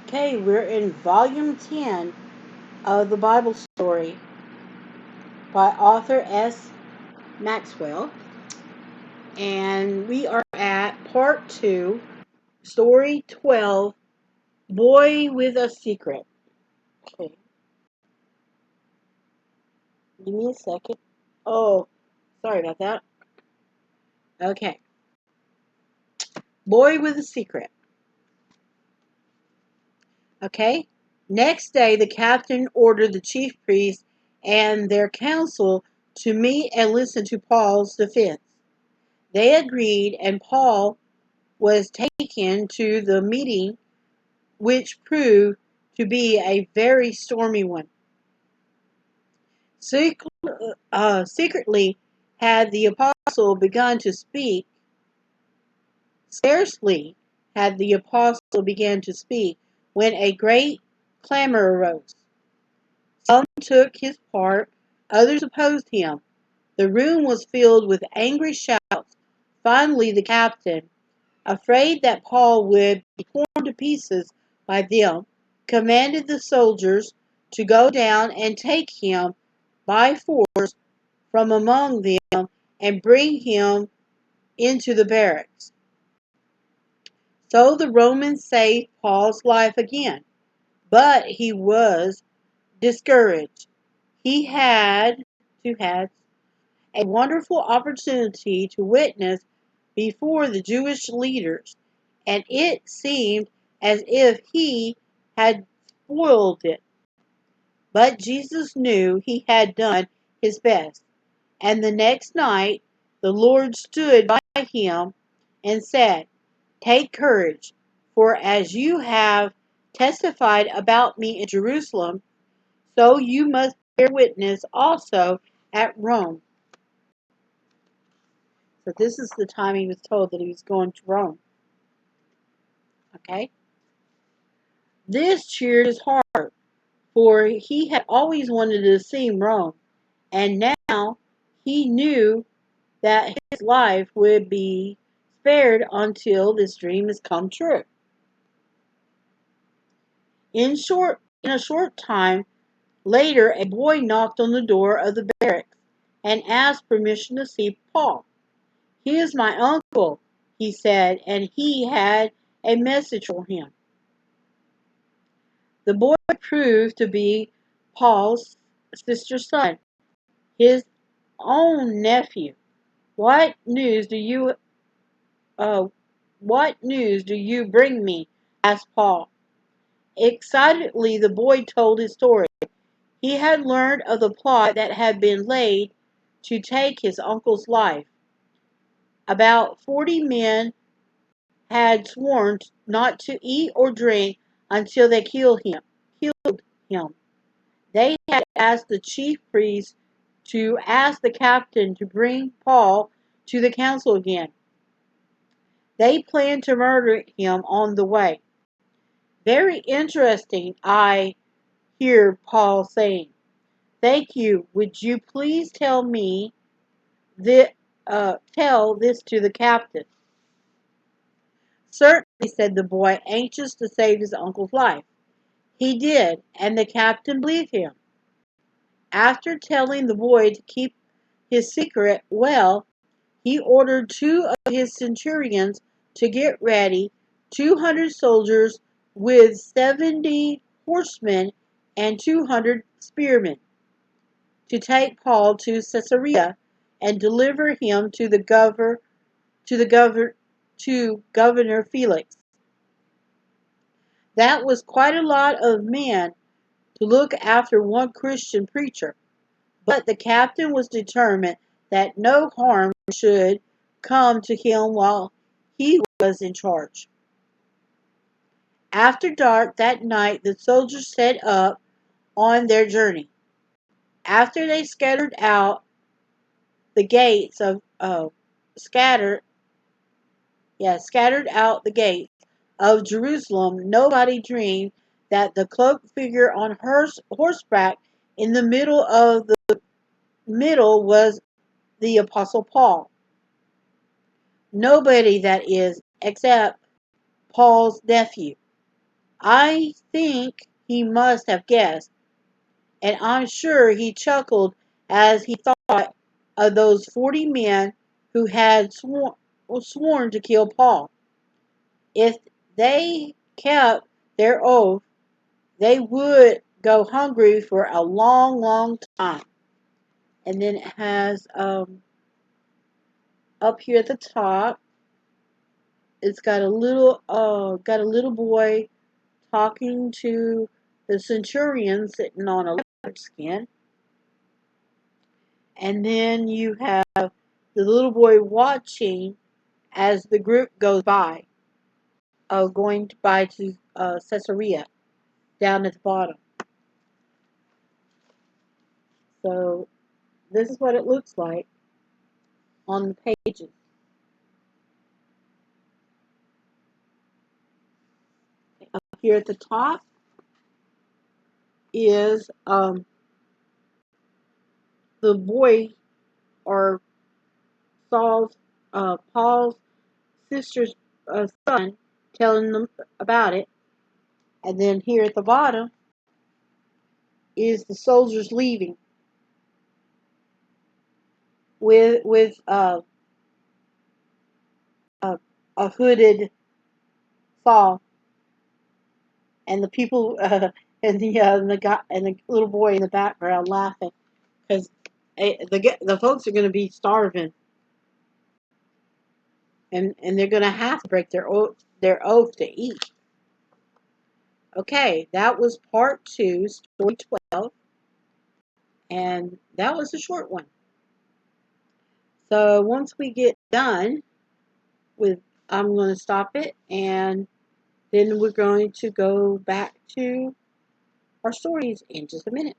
Okay, we're in volume 10 of the Bible story by Arthur S Maxwell, and we are at part 2, story 12, Boy with a Secret. Okay, give me a second. Oh, sorry about that. Okay, Boy with a Secret. Okay, next day the captain ordered the chief priests and their council to meet and listen to Paul's defense. They agreed, and Paul was taken to the meeting, which proved to be a very stormy one. Secretly had the apostle begun to speak. Scarcely had the apostle begun to speak when a great clamor arose. Some took his part, others opposed him. The room was filled with angry shouts. Finally, the captain, afraid that Paul would be torn to pieces by them, commanded the soldiers to go down and take him by force from among them and bring him into the barracks. So the Romans saved Paul's life again, but he was discouraged. He had a wonderful opportunity to witness before the Jewish leaders, and it seemed as if he had spoiled it. But Jesus knew he had done his best, and the next night the Lord stood by him and said, "Take courage, for as you have testified about me in Jerusalem, so you must bear witness also at Rome." So this is the time he was told that he was going to Rome. Okay? This cheered his heart, for he had always wanted to see Rome, and now he knew that his life would be spared until this dream has come true. In a short time later, a boy knocked on the door of the barracks and asked permission to see Paul. "He is my uncle," he said, "and he had a message for him." The boy proved to be Paul's sister's son, his own nephew. "What news do you uh, what news do you bring me?" asked Paul. Excitedly the boy told his story. He had learned of the plot that had been laid to take his uncle's life. About 40 men had sworn not to eat or drink until they killed him. They had asked the chief priest to ask the captain to bring Paul to the council again. They planned to murder him on the way. "Very interesting," I hear Paul saying. "Thank you. Would you please tell this to the captain?" "Certainly," said the boy, anxious to save his uncle's life. He did, and the captain believed him. After telling the boy to keep his secret well, he ordered 2 of his centurions to get ready 200 soldiers with 70 horsemen and 200 spearmen to take Paul to Caesarea and deliver him to Governor Felix. That was quite a lot of men to look after one Christian preacher, but the captain was determined that no harm should come to him while he was in charge. After dark that night the soldiers set up on their journey. After they the gates of scattered scattered out the gates of Jerusalem, nobody dreamed that the cloaked figure on horseback in the middle was the Apostle Paul. Nobody, that is, except Paul's nephew. I think he must have guessed, and I'm sure he chuckled as he thought of those 40 men who had sworn to kill Paul. If they kept their oath, they would go hungry for a long, long time. And then it has up here at the top, it's got a little boy talking to the centurion sitting on a leopard skin, and then you have the little boy watching as the group goes by, going by to Caesarea down at the bottom. So this is what it looks like on the pages. Up here at the top is the boy or Paul's sister's son telling them about it. And then here at the bottom is the soldiers leaving with a hooded Saul, and the people and the guy and the little boy in the background laughing because the folks are going to be starving, and they're going to have to break their oath to eat. Okay, that was part 2, story 12, and that was a short one. So once we get done with, I'm going to stop it, and then we're going to go back to our stories in just a minute.